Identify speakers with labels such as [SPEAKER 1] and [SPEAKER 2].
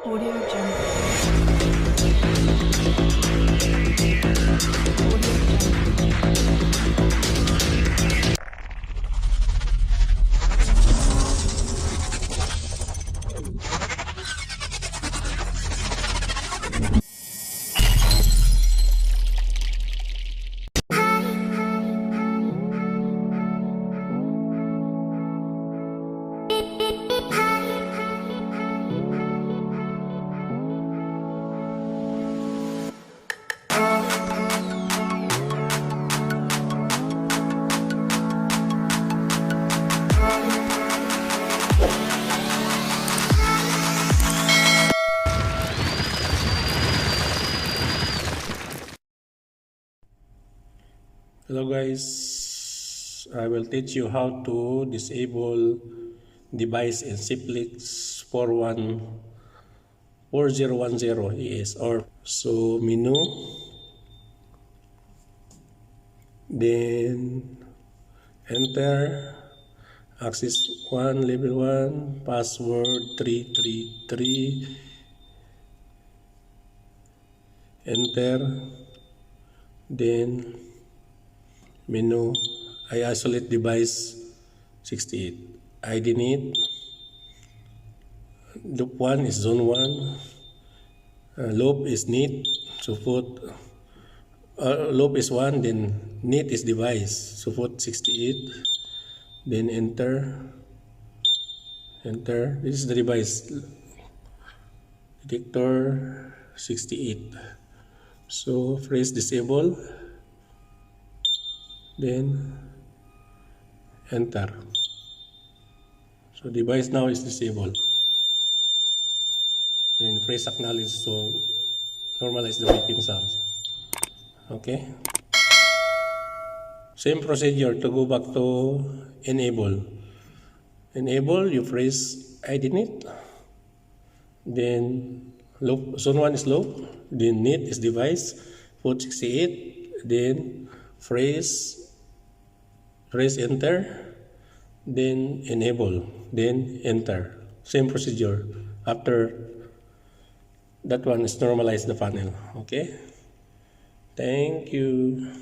[SPEAKER 1] Audio Jungle.
[SPEAKER 2] Hello guys, I will teach you how to disable device in Simplex 4010 ES or so menu, then enter access 1 level 1 password 333, enter, then menu, I isolate device 68, ID need, loop 1 is zone 1, loop is need, so put loop is 1, then need is device, so put 68, then enter, this is the device, detector 68, so press disable, then enter. So device now is disabled. Then press acknowledge to normalize the beeping sounds. Okay. Same procedure to go back to enable. Enable, you press ID need. Then loop, zone 1 is loop. Then need is device. Put 68. Then press enter, then enable, then enter. Same procedure. After that one is normalize the panel. Okay. Thank you.